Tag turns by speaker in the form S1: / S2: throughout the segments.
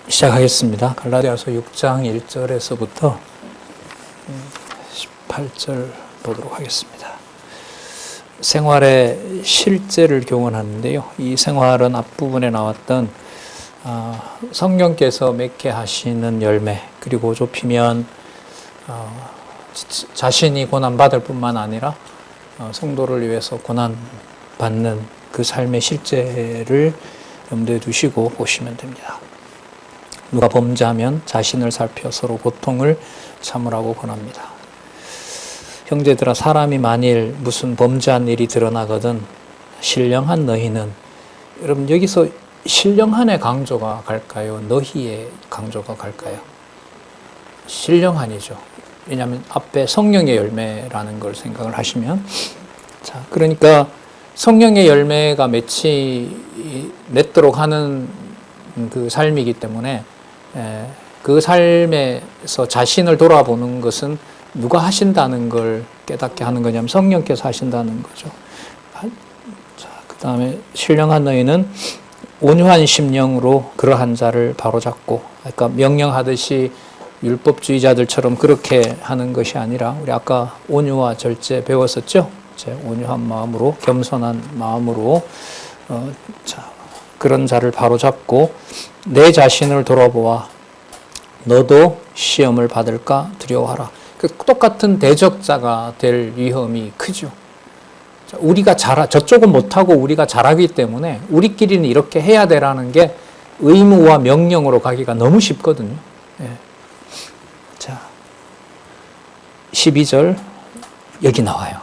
S1: 시작하겠습니다. 갈라디아서 6장 1절에서부터 18절 보도록 하겠습니다. 생활의 실제를 교훈하는데요. 이 생활은 앞부분에 나왔던 성령께서 맺게 하시는 열매, 그리고 좁히면 자신이 고난받을 뿐만 아니라 성도를 위해서 고난받는 그 삶의 실제를 염두에 두시고 보시면 됩니다. 누가 범죄하면 자신을 살펴 서로 고통을 참으라고 권합니다. 형제들아, 사람이 만일 무슨 범죄한 일이 드러나거든 신령한 너희는, 여러분 여기서 신령한의 강조가 갈까요? 너희의 강조가 갈까요? 신령한이죠. 왜냐하면 앞에 성령의 열매라는 걸 생각을 하시면, 자, 그러니까 성령의 열매가 맺도록 하는 그 삶이기 때문에 그 삶에서 자신을 돌아보는 것은 누가 하신다는 걸 깨닫게 하는 거냐면 성령께서 하신다는 거죠. 자, 그 다음에 신령한 너희는 온유한 심령으로 그러한 자를 바로잡고, 그러니까 명령하듯이 율법주의자들처럼 그렇게 하는 것이 아니라, 우리 아까 온유와 절제 배웠었죠? 온유한 마음으로, 겸손한 마음으로 그런 자를 바로잡고 내 자신을 돌아보아 너도 시험을 받을까 두려워하라. 똑같은 대적자가 될 위험이 크죠. 우리가 저쪽은 못하고 우리가 잘하기 때문에 우리끼리는 이렇게 해야 되라는 게 의무와 명령으로 가기가 너무 쉽거든요. 예. 자, 12절 여기 나와요.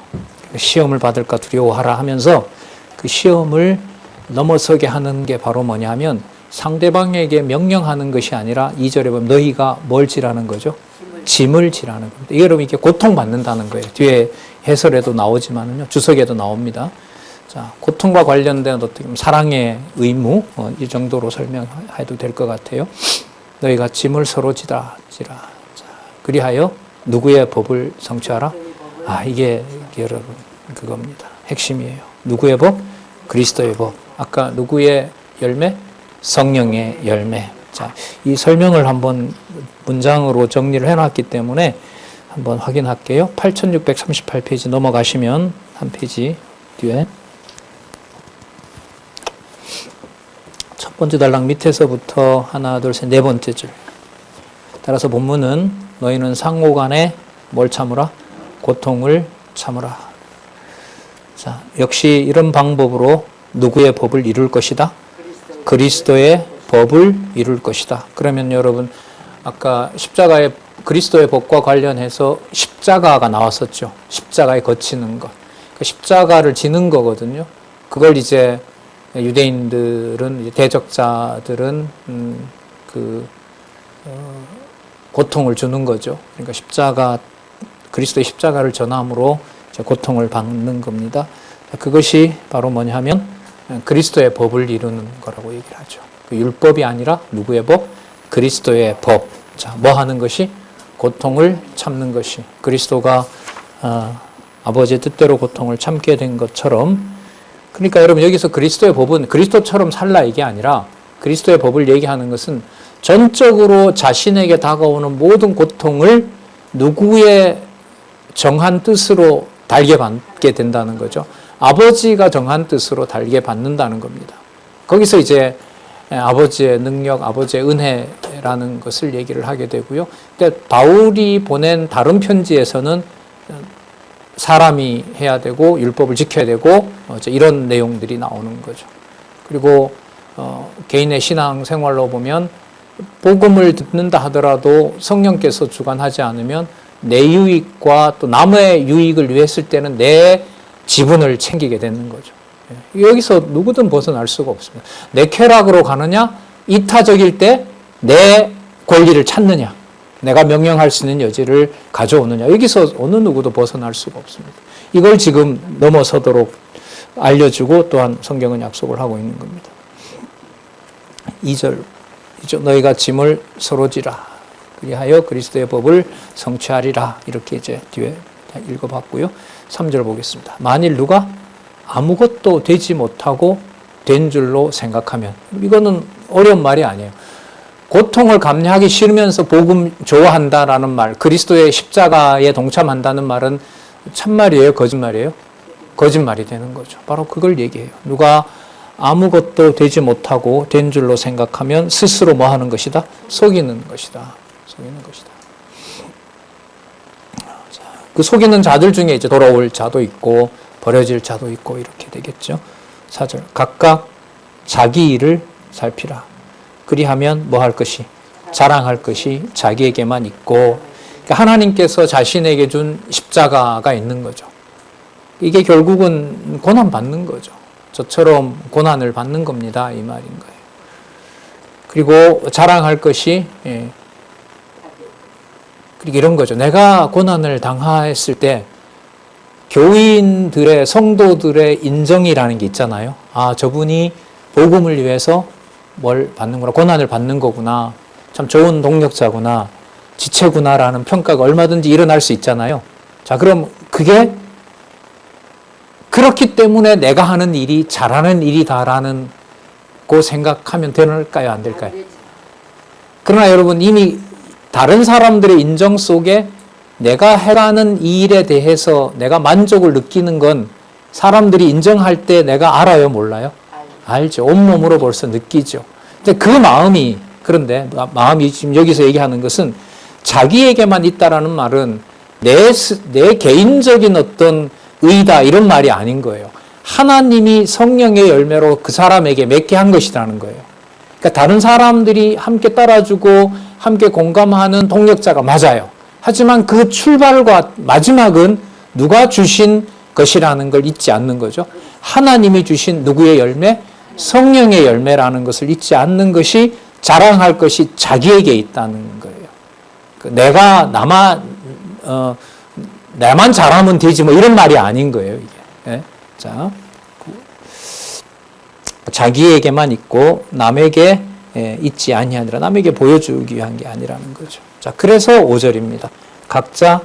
S1: 시험을 받을까 두려워하라 하면서 그 시험을 넘어서게 하는 게 바로 뭐냐면 상대방에게 명령하는 것이 아니라 2절에 보면 너희가 뭘 지라는 거죠? 짐을 지라는 겁니다. 이게 여러분 이게 고통받는다는 거예요. 뒤에 해설에도 나오지만은요, 주석에도 나옵니다. 자, 고통과 관련된 어떻게 보면 사랑의 의무, 이 정도로 설명해도 될 것 같아요. 너희가 짐을 서로 지라. 자, 그리하여 누구의 법을 성취하라? 이게 여러분 그겁니다. 핵심이에요. 누구의 법? 그리스도의 법. 아까 누구의 열매? 성령의 열매. 자, 이 설명을 한번 문장으로 정리를 해놨기 때문에 한번 확인할게요. 8638페이지 넘어가시면 한 페이지 뒤에 첫 번째 단락 밑에서부터 하나, 둘, 셋, 네 번째 줄. 따라서 본문은 너희는 상호간에 뭘 참으라? 고통을 참으라. 자, 역시 이런 방법으로 누구의 법을 이룰 것이다? 그리스도의 법을 이룰 것이다. 그러면 여러분 아까 십자가의 그리스도의 법과 관련해서 십자가가 나왔었죠. 십자가에 거치는 것. 그 십자가를 지는 거거든요. 그걸 이제 유대인들은, 대적자들은 고통을 주는 거죠. 그러니까 그리스도의 십자가를 전함으로 고통을 받는 겁니다. 그것이 바로 뭐냐 하면 그리스도의 법을 이루는 거라고 얘기를 하죠. 그 율법이 아니라 누구의 법? 그리스도의 법. 자, 뭐 하는 것이? 고통을 참는 것이. 그리스도가 아버지의 뜻대로 고통을 참게 된 것처럼, 그러니까 여러분 여기서 그리스도의 법은 그리스도처럼 살라 이게 아니라, 그리스도의 법을 얘기하는 것은 전적으로 자신에게 다가오는 모든 고통을 누구의 정한 뜻으로 달게 받게 된다는 거죠. 아버지가 정한 뜻으로 달게 받는다는 겁니다. 거기서 이제 아버지의 능력, 아버지의 은혜라는 것을 얘기를 하게 되고요. 그러니까 바울이 보낸 다른 편지에서는 사람이 해야 되고 율법을 지켜야 되고 이런 내용들이 나오는 거죠. 그리고 개인의 신앙 생활로 보면 복음을 듣는다 하더라도 성령께서 주관하지 않으면 내 유익과 또 남의 유익을 위했을 때는 내 지분을 챙기게 되는 거죠. 여기서 누구든 벗어날 수가 없습니다. 내 쾌락으로 가느냐, 이타적일 때 내 권리를 찾느냐, 내가 명령할 수 있는 여지를 가져오느냐, 여기서 어느 누구도 벗어날 수가 없습니다. 이걸 지금 넘어서도록 알려주고 또한 성경은 약속을 하고 있는 겁니다. 2절, 너희가 짐을 서로 지라. 그리하여 그리스도의 법을 성취하리라. 이렇게 이제 뒤에 읽어봤고요. 3절 보겠습니다. 만일 누가 아무것도 되지 못하고 된 줄로 생각하면, 이거는 어려운 말이 아니에요. 고통을 감내하기 싫으면서 복음 좋아한다라는 말, 그리스도의 십자가에 동참한다는 말은 참말이에요? 거짓말이에요? 거짓말이 되는 거죠. 바로 그걸 얘기해요. 누가 아무것도 되지 못하고 된 줄로 생각하면 스스로 뭐 하는 것이다? 속이는 것이다. 속이는 것이다. 그 속이는 자들 중에 이제 돌아올 자도 있고 버려질 자도 있고 이렇게 되겠죠. 4절. 각각 자기 일을 살피라. 그리하면 뭐 할 것이? 자랑할 것이 자기에게만 있고, 그러니까 하나님께서 자신에게 준 십자가가 있는 거죠. 이게 결국은 고난 받는 거죠. 저처럼 고난을 받는 겁니다. 이 말인 거예요. 그리고 자랑할 것이, 그리고 이런 거죠. 내가 고난을 당했을 때 교인들의, 성도들의 인정이라는 게 있잖아요. 아, 저분이 복음을 위해서 뭘 받는구나, 고난을 받는 거구나, 참 좋은 동력자구나, 지체구나라는 평가가 얼마든지 일어날 수 있잖아요. 자, 그럼 그게 그렇기 때문에 내가 하는 일이 잘하는 일이다라는 고 생각하면 될까요? 안 될까요? 그러나 여러분, 이미 다른 사람들의 인정 속에 내가 해가는 이 일에 대해서 내가 만족을 느끼는 건 사람들이 인정할 때 내가 알아요? 몰라요? 알죠. 온몸으로 벌써 느끼죠. 근데 그 마음이, 그런데 마음이 지금 여기서 얘기하는 것은 자기에게만 있다라는 말은 내 개인적인 어떤 의다 이런 말이 아닌 거예요. 하나님이 성령의 열매로 그 사람에게 맺게 한 것이라는 거예요. 그러니까 다른 사람들이 함께 따라주고 함께 공감하는 동력자가 맞아요. 하지만 그 출발과 마지막은 누가 주신 것이라는 걸 잊지 않는 거죠. 하나님이 주신 누구의 열매? 성령의 열매라는 것을 잊지 않는 것이 자랑할 것이 자기에게 있다는 거예요. 내가 나만 잘하면 되지 뭐 이런 말이 아닌 거예요. 이게. 예? 자, 자기에게만 있고 남에게 있지 아니하니라. 남에게 보여주기 위한 게 아니라는 거죠. 자, 그래서 5절입니다. 각자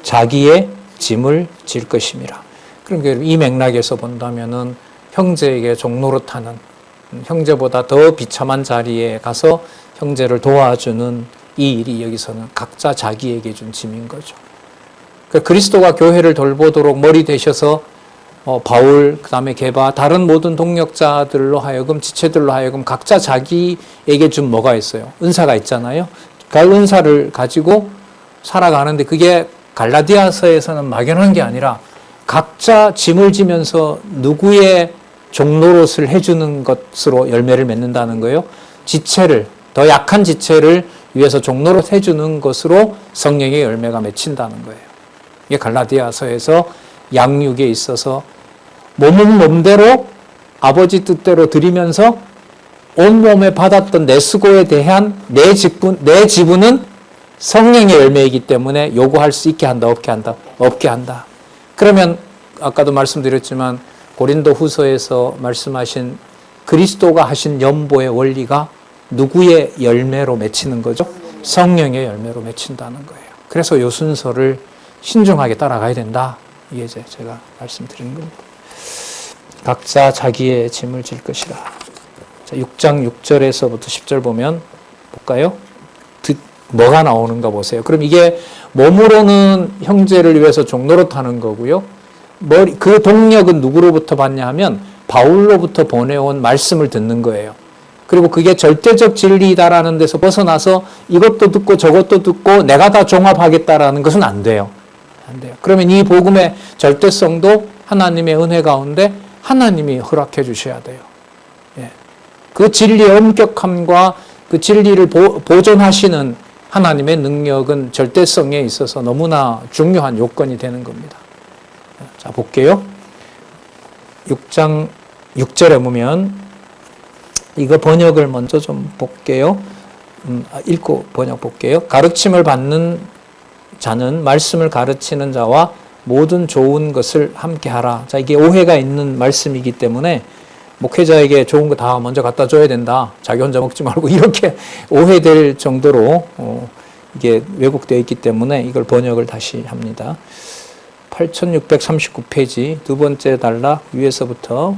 S1: 자기의 짐을 질 것임이라. 그러니까 이 맥락에서 본다면은 형제에게 종노릇하는, 형제보다 더 비참한 자리에 가서 형제를 도와주는 이 일이 여기서는 각자 자기에게 준 짐인 거죠. 그러니까 그리스도가 교회를 돌보도록 머리 되셔서 바울, 그 다음에 게바, 다른 모든 동력자들로 하여금, 지체들로 하여금 각자 자기에게 준 뭐가 있어요? 은사가 있잖아요. 그 은사를 가지고 살아가는데 그게 갈라디아서에서는 막연한 게 아니라 각자 짐을 지면서 누구의 종노릇을 해주는 것으로 열매를 맺는다는 거예요. 지체를, 더 약한 지체를 위해서 종노릇 해주는 것으로 성령의 열매가 맺힌다는 거예요. 이게 갈라디아서에서 양육에 있어서 몸은 몸대로 아버지 뜻대로 드리면서 온몸에 받았던 내 수고에 대한 내 지분은 성령의 열매이기 때문에 요구할 수 있게 한다, 없게 한다? 없게 한다. 그러면 아까도 말씀드렸지만 고린도 후서에서 말씀하신 그리스도가 하신 연보의 원리가 누구의 열매로 맺히는 거죠? 성령의 열매로 맺힌다는 거예요. 그래서 요 순서를 신중하게 따라가야 된다. 이게 제가 말씀드리는 겁니다. 각자 자기의 짐을 질 것이라. 자, 6장 6절에서부터 10절 보면 볼까요? 뭐가 나오는가 보세요. 그럼 이게 몸으로는 형제를 위해서 종노릇하는 거고요. 그 동력은 누구로부터 받냐 하면 바울로부터 보내온 말씀을 듣는 거예요. 그리고 그게 절대적 진리이다라는 데서 벗어나서 이것도 듣고 저것도 듣고 내가 다 종합하겠다라는 것은 안 돼요. 안 돼요. 그러면 이 복음의 절대성도 하나님의 은혜 가운데 하나님이 허락해 주셔야 돼요. 예. 그 진리의 엄격함과 그 진리를 보존하시는 하나님의 능력은 절대성에 있어서 너무나 중요한 요건이 되는 겁니다. 자, 볼게요. 6장 6절에 보면 이거 번역을 먼저 좀 볼게요. 읽고 번역 볼게요. 가르침을 받는 자는 말씀을 가르치는 자와 모든 좋은 것을 함께 하라. 자, 이게 오해가 있는 말씀이기 때문에 목회자에게 좋은 거 다 먼저 갖다 줘야 된다. 자기 혼자 먹지 말고 이렇게 오해될 정도로 이게 왜곡되어 있기 때문에 이걸 번역을 다시 합니다. 8639페이지 두 번째 단락 위에서부터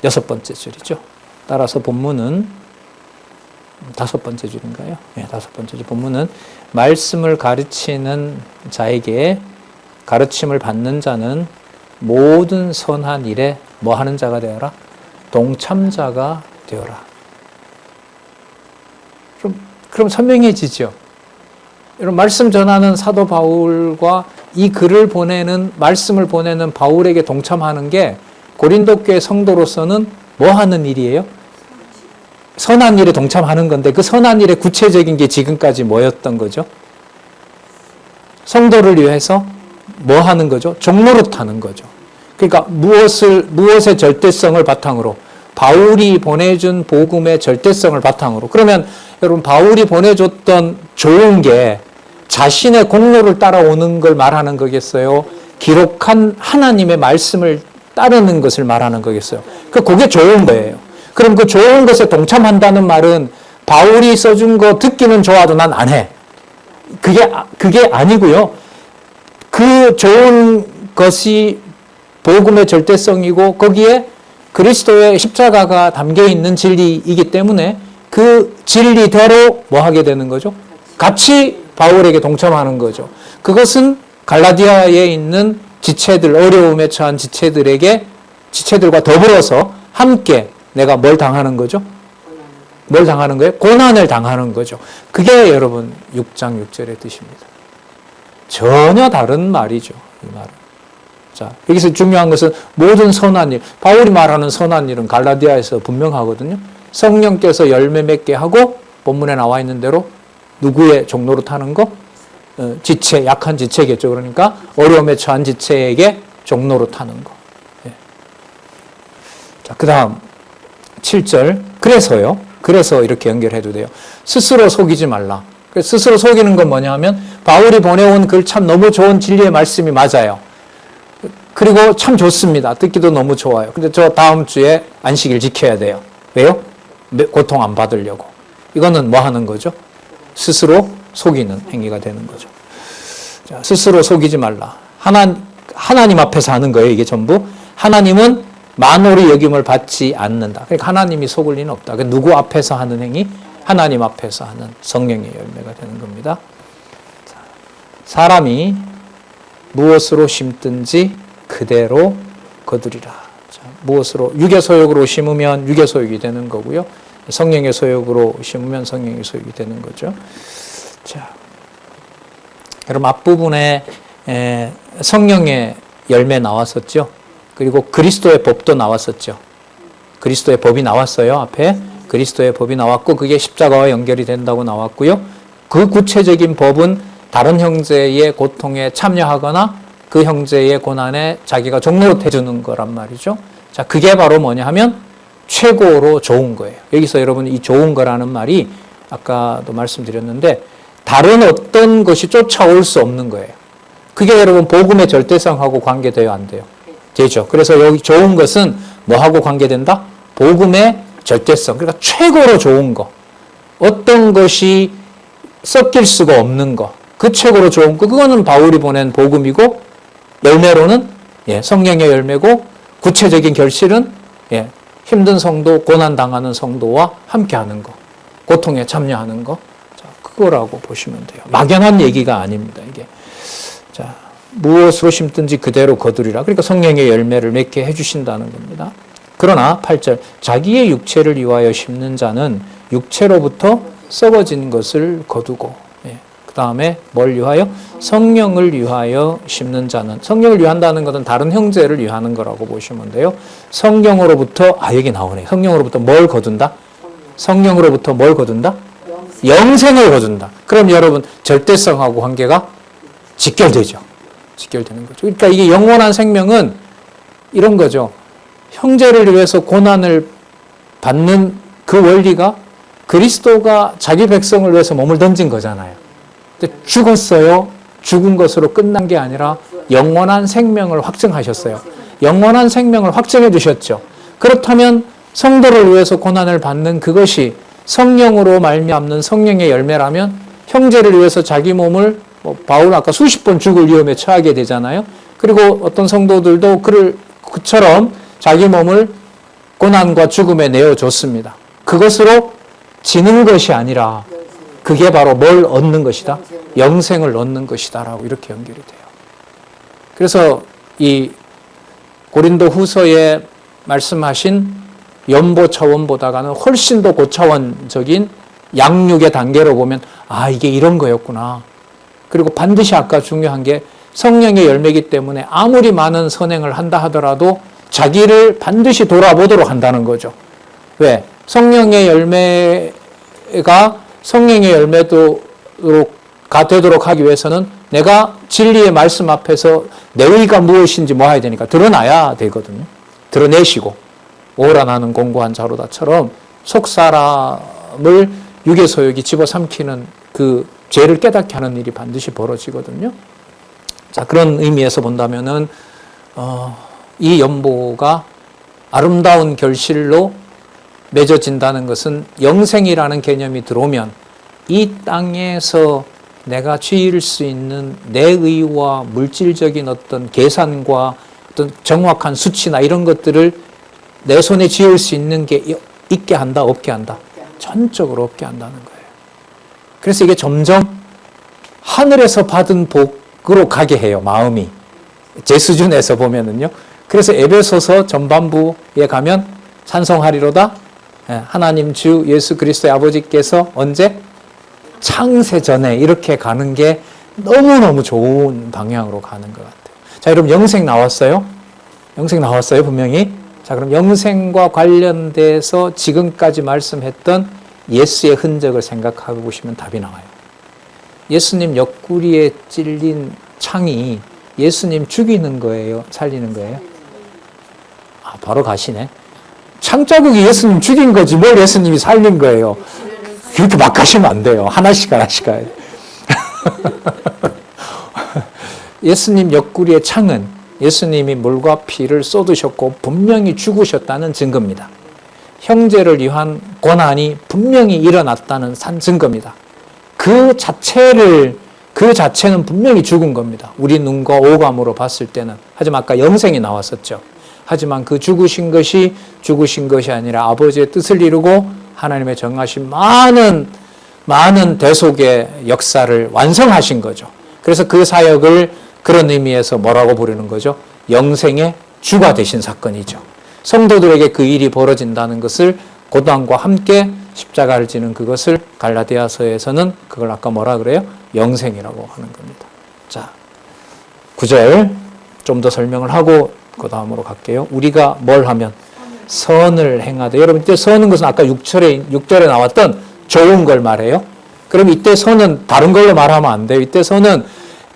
S1: 여섯 번째 줄이죠. 따라서 본문은 다섯 번째 줄인가요? 네, 다섯 번째 줄 본문은 말씀을 가르치는 자에게 가르침을 받는 자는 모든 선한 일에 뭐 하는 자가 되어라? 동참자가 되어라. 그럼 선명해지죠. 여러분, 말씀 전하는 사도 바울과 이 글을 보내는, 말씀을 보내는 바울에게 동참하는 게 고린도 교회 성도로서는 뭐 하는 일이에요? 선한 일에 동참하는 건데, 그 선한 일의 구체적인 게 지금까지 뭐였던 거죠? 성도를 위해서 뭐 하는 거죠? 종노릇 하는 거죠. 그러니까 무엇의 절대성을 바탕으로, 바울이 보내준 복음의 절대성을 바탕으로. 그러면 여러분, 바울이 보내줬던 좋은 게 자신의 공로를 따라오는 걸 말하는 거겠어요? 기록한 하나님의 말씀을 따르는 것을 말하는 거겠어요? 그게 좋은 거예요. 그럼 그 좋은 것에 동참한다는 말은 바울이 써준 거 듣기는 좋아도 난 안 해. 그게 아니고요. 그 좋은 것이 복음의 절대성이고 거기에 그리스도의 십자가가 담겨 있는 진리이기 때문에 그 진리대로 뭐 하게 되는 거죠? 같이 바울에게 동참하는 거죠. 그것은 갈라디아에 있는 지체들, 어려움에 처한 지체들과 더불어서 함께 내가 뭘 당하는 거죠? 뭘 당하는 거예요? 고난을 당하는 거죠. 그게 여러분 6장 6절의 뜻입니다. 전혀 다른 말이죠. 이 말은. 자, 여기서 중요한 것은 모든 선한 일, 바울이 말하는 선한 일은 갈라디아에서 분명하거든요. 성령께서 열매 맺게 하고 본문에 나와 있는 대로 누구의 종로로 타는 거? 지체, 약한 지체겠죠. 그러니까 어려움에 처한 지체에게 종로로 타는 거. 예. 자, 그 다음 7절. 그래서 이렇게 연결해도 돼요. 스스로 속이지 말라. 스스로 속이는 건 뭐냐 하면 바울이 보내온 글 참 너무 좋은 진리의 말씀이 맞아요. 그리고 참 좋습니다. 듣기도 너무 좋아요. 근데 저 다음 주에 안식일 지켜야 돼요. 왜요? 고통 안 받으려고. 이거는 뭐 하는 거죠? 스스로 속이는 행위가 되는 거죠. 자, 스스로 속이지 말라. 하나님 앞에서 하는 거예요. 이게 전부. 하나님은 만홀히 여김을 받지 않는다. 그러니까 하나님이 속을 리는 없다. 그러니까 누구 앞에서 하는 행위? 하나님 앞에서 하는 성령의 열매가 되는 겁니다. 자, 사람이 무엇으로 심든지 그대로 거두리라. 자, 무엇으로? 육의 소욕으로 심으면 육의 소욕이 되는 거고요. 성령의 소욕으로 심으면 성령의 소욕이 되는 거죠. 자, 여러분 앞부분에 성령의 열매 나왔었죠. 그리고 그리스도의 법도 나왔었죠. 그리스도의 법이 나왔어요. 앞에 그리스도의 법이 나왔고 그게 십자가와 연결이 된다고 나왔고요. 그 구체적인 법은 다른 형제의 고통에 참여하거나 그 형제의 고난에 자기가 종노릇 해주는 거란 말이죠. 자, 그게 바로 뭐냐 하면 최고로 좋은 거예요. 여기서 여러분 이 좋은 거라는 말이 아까도 말씀드렸는데 다른 어떤 것이 쫓아올 수 없는 거예요. 그게 여러분 복음의 절대성하고 관계돼요, 안 돼요? 되죠. 그래서 여기 좋은 것은 뭐하고 관계된다? 복음의 절대성. 그러니까 최고로 좋은 거. 어떤 것이 섞일 수가 없는 거. 그 최고로 좋은 거. 그거는 바울이 보낸 복음이고 열매로는 성령의 열매고 구체적인 결실은 힘든 성도, 고난당하는 성도와 함께하는 거. 고통에 참여하는 거. 자, 그거라고 보시면 돼요. 막연한 얘기가 아닙니다, 이게. 자, 무엇으로 심든지 그대로 거두리라. 그러니까 성령의 열매를 맺게 해주신다는 겁니다. 그러나 8절 자기의 육체를 위하여 심는 자는 육체로부터 썩어진 것을 거두고 그 다음에 뭘 위하여? 성령을 위하여 심는 자는 성령을 위한다는 것은 다른 형제를 위하는 거라고 보시면 돼요. 성령으로부터 여기 나오네. 성령으로부터 뭘 거둔다? 성령으로부터 뭘 거둔다? 영생을 거둔다. 그럼 여러분 절대성하고 관계가 직결되죠. 직결되는 거죠. 그러니까 이게 영원한 생명은 이런 거죠. 형제를 위해서 고난을 받는 그 원리가 그리스도가 자기 백성을 위해서 몸을 던진 거잖아요. 근데 죽었어요. 죽은 것으로 끝난 게 아니라 영원한 생명을 확증하셨어요. 영원한 생명을 확증해 주셨죠. 그렇다면 성도를 위해서 고난을 받는 그것이 성령으로 말미암는 성령의 열매라면 형제를 위해서 자기 몸을 바울 아까 수십 번 죽을 위험에 처하게 되잖아요. 그리고 어떤 성도들도 그처럼 자기 몸을 고난과 죽음에 내어줬습니다. 그것으로 지는 것이 아니라 그게 바로 뭘 얻는 것이다? 영생을 얻는 것이다 라고 이렇게 연결이 돼요. 그래서 이 고린도 후서에 말씀하신 연보 차원보다가는 훨씬 더 고차원적인 양육의 단계로 보면 아, 이게 이런 거였구나. 그리고 반드시 아까 중요한 게 성령의 열매이기 때문에 아무리 많은 선행을 한다 하더라도 자기를 반드시 돌아보도록 한다는 거죠. 왜? 성령의 열매가 성령의 열매가 되도록 하기 위해서는 내가 진리의 말씀 앞에서 내 의가 무엇인지 뭐 해야 되니까 드러나야 되거든요. 드러내시고 오라 나는 공고한 자로다처럼 속 사람을 육의 소욕이 집어삼키는 그 죄를 깨닫게 하는 일이 반드시 벌어지거든요. 자, 그런 의미에서 본다면은 이 연보가 아름다운 결실로 맺어진다는 것은 영생이라는 개념이 들어오면 이 땅에서 내가 지을 수 있는 내 의와 물질적인 어떤 계산과 어떤 정확한 수치나 이런 것들을 내 손에 지을 수 있는 게 있게 한다, 없게 한다? 전적으로 없게 한다는 거예요. 그래서 이게 점점 하늘에서 받은 복으로 가게 해요, 마음이. 제 수준에서 보면은요. 그래서 에베소서 전반부에 가면 찬송하리로다. 하나님 주 예수 그리스도의 아버지께서 언제? 창세 전에 이렇게 가는 게 너무너무 좋은 방향으로 가는 것 같아요. 자, 여러분 영생 나왔어요? 영생 나왔어요, 분명히. 자, 그럼 영생과 관련돼서 지금까지 말씀했던 예수의 흔적을 생각하고 보시면 답이 나와요. 예수님 옆구리에 찔린 창이 예수님 죽이는 거예요? 살리는 거예요? 아, 바로 가시네. 창자국이 예수님 죽인 거지 뭘 예수님이 살린 거예요. 그렇게 막 가시면 안 돼요. 하나씩 가야 돼요. 예수님 옆구리의 창은 예수님이 물과 피를 쏟으셨고 분명히 죽으셨다는 증거입니다. 형제를 위한 고난이 분명히 일어났다는 증거입니다. 그 자체는 분명히 죽은 겁니다. 우리 눈과 오감으로 봤을 때는. 하지만 아까 영생이 나왔었죠. 하지만 그 죽으신 것이 아니라 아버지의 뜻을 이루고 하나님의 정하신 많은 대속의 역사를 완성하신 거죠. 그래서 그 사역을 그런 의미에서 뭐라고 부르는 거죠? 영생의 주가 되신 사건이죠. 성도들에게 그 일이 벌어진다는 것을 고난과 함께 십자가를 지는 그것을 갈라디아서에서는 그걸 아까 뭐라 그래요? 영생이라고 하는 겁니다. 자, 9절 좀 더 설명을 하고 그 다음으로 갈게요. 우리가 뭘 하면? 선을 행하되. 여러분 이때 선은 것은 아까 6절에 나왔던 좋은 걸 말해요. 그럼 이때 선은 다른 걸로 말하면 안 돼요. 이때 선은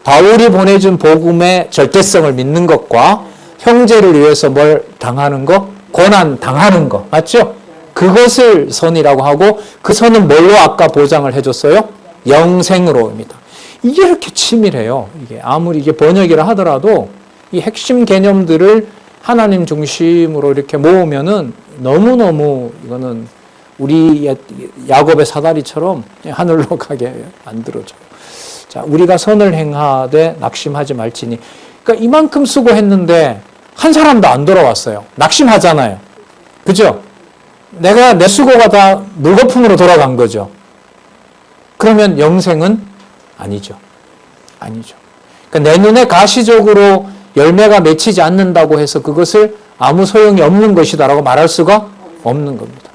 S1: 바울이 보내준 복음의 절대성을 믿는 것과 형제를 위해서 뭘 당하는 거? 고난 당하는 거. 맞죠? 그것을 선이라고 하고 그 선은 뭘로 아까 보장을 해줬어요? 영생으로입니다. 이게 이렇게 치밀해요. 이게 아무리 이게 번역이라 하더라도 이 핵심 개념들을 하나님 중심으로 이렇게 모으면은 너무너무 이거는 우리 야곱의 사다리처럼 하늘로 가게 만들어줘요. 자, 우리가 선을 행하되 낙심하지 말지니. 그러니까 이만큼 수고했는데 한 사람도 안 돌아왔어요. 낙심하잖아요. 그죠? 내 수고가 다 물거품으로 돌아간 거죠. 그러면 영생은 아니죠. 아니죠. 그러니까 내 눈에 가시적으로 열매가 맺히지 않는다고 해서 그것을 아무 소용이 없는 것이다라고 말할 수가 없는 겁니다.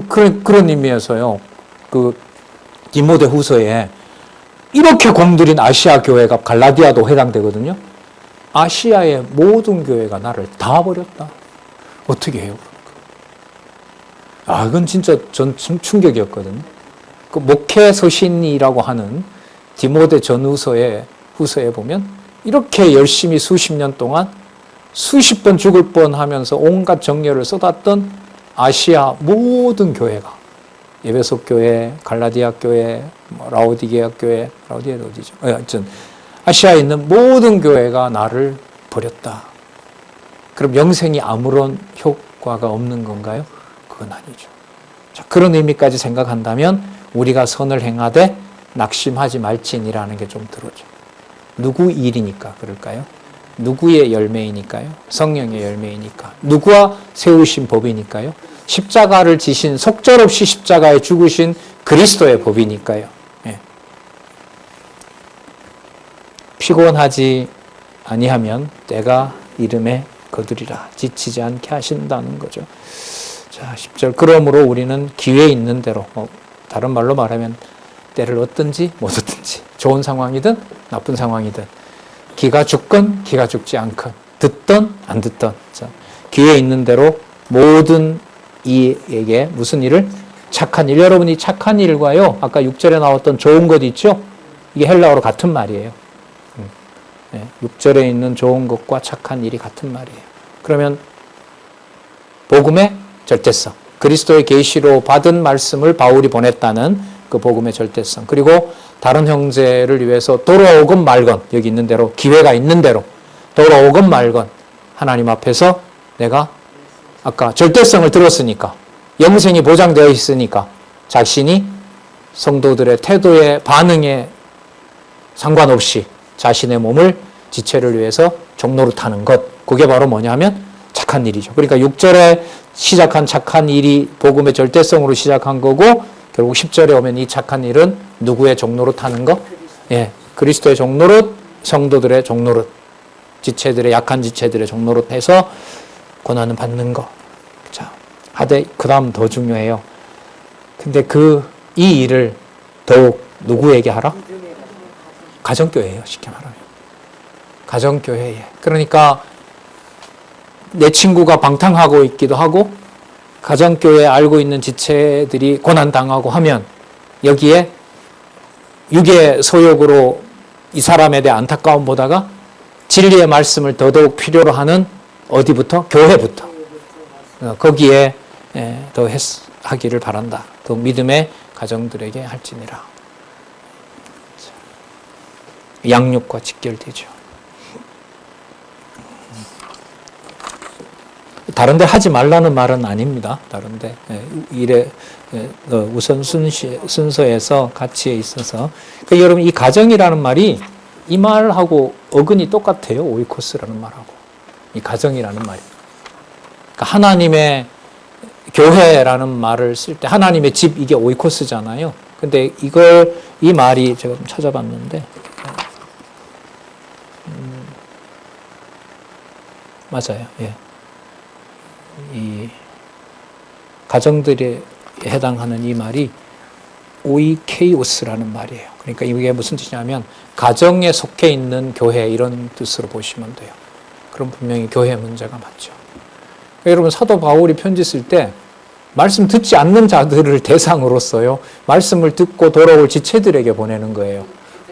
S1: 그런 의미에서요. 그 디모데 후서에 이렇게 공들인 아시아 교회가 갈라디아도 해당되거든요. 아시아의 모든 교회가 나를 다 버렸다. 어떻게 해요? 아, 이건 진짜 전 충격이었거든요. 그 목회 서신이라고 하는 디모데 전후서의 후서에 보면 이렇게 열심히 수십 년 동안 수십 번 죽을 뻔 하면서 온갖 정열을 쏟았던 아시아 모든 교회가 에베소 교회, 갈라디아 교회, 라오디게아 교회, 라오디게아는 어디죠? 하여튼 아시아에 있는 모든 교회가 나를 버렸다. 그럼 영생이 아무런 효과가 없는 건가요? 그건 아니죠. 자, 그런 의미까지 생각한다면 우리가 선을 행하되 낙심하지 말지니라는 게 좀 들어죠. 누구 일이니까 그럴까요? 누구의 열매이니까요? 성령의 열매이니까. 누구와 세우신 법이니까요? 십자가를 지신, 속절없이 십자가에 죽으신 그리스도의 법이니까요. 예. 피곤하지 아니하면 때가 이름에 거두리라. 지치지 않게 하신다는 거죠. 자, 10절. 그러므로 우리는 기회 있는 대로, 다른 말로 말하면 때를 얻든지 못 얻든지, 좋은 상황이든 나쁜 상황이든, 기가 죽건 기가 죽지 않건, 듣던 안 듣던, 자, 기회 있는 대로 모든 이에게 무슨 일을? 착한 일. 여러분이 착한 일과요, 아까 6절에 나왔던 좋은 것 있죠? 이게 헬라어로 같은 말이에요. 6절에 있는 좋은 것과 착한 일이 같은 말이에요. 그러면 복음의 절대성, 그리스도의 계시로 받은 말씀을 바울이 보냈다는 그 복음의 절대성, 그리고 다른 형제를 위해서 돌아오건 말건, 여기 있는 대로 기회가 있는 대로 돌아오건 말건 하나님 앞에서 내가 아까 절대성을 들었으니까, 영생이 보장되어 있으니까 자신이 성도들의 태도에 반응에 상관없이 자신의 몸을 지체를 위해서 종노릇하는 것, 그게 바로 뭐냐면 착한 일이죠. 그러니까 6절에 시작한 착한 일이 복음의 절대성으로 시작한 거고, 결국 10절에 오면 이 착한 일은 누구의 종노릇하는 거? 예, 그리스도의 종노릇, 성도들의 종노릇, 지체들의, 약한 지체들의 종노릇해서 고난을 받는 거. 자, 하되 그 다음 더 중요해요. 근데 이 일을 더욱 누구에게 하라? 가정교회예요, 쉽게 말하면. 가정교회에. 그러니까 내 친구가 방탕하고 있기도 하고, 가정교회에 알고 있는 지체들이 고난당하고 하면 여기에 육의 소욕으로 이 사람에 대한 안타까움보다가 진리의 말씀을 더더욱 필요로 하는 어디부터? 교회부터. 거기에 더 하기를 바란다. 더 믿음의 가정들에게 할지니라. 양육과 직결되죠. 다른데 하지 말라는 말은 아닙니다. 다른데 일의 우선 순서에서 가치에 있어서. 그러니까 여러분, 이 가정이라는 말이 이 말하고 어근이 똑같아요. 오이코스라는 말하고. 이 가정이라는 말이. 그러니까 하나님의 교회라는 말을 쓸 때 하나님의 집, 이게 오이코스잖아요. 근데 이 말이 제가 좀 찾아봤는데, 맞아요. 예. 이 가정들에 해당하는 이 말이 오이케이오스라는 말이에요. 그러니까 이게 무슨 뜻이냐면 가정에 속해 있는 교회, 이런 뜻으로 보시면 돼요. 그럼 분명히 교회 문제가 맞죠. 그러니까 여러분, 사도 바울이 편지 쓸 때 말씀 듣지 않는 자들을 대상으로 써요. 말씀을 듣고 돌아올 지체들에게 보내는 거예요.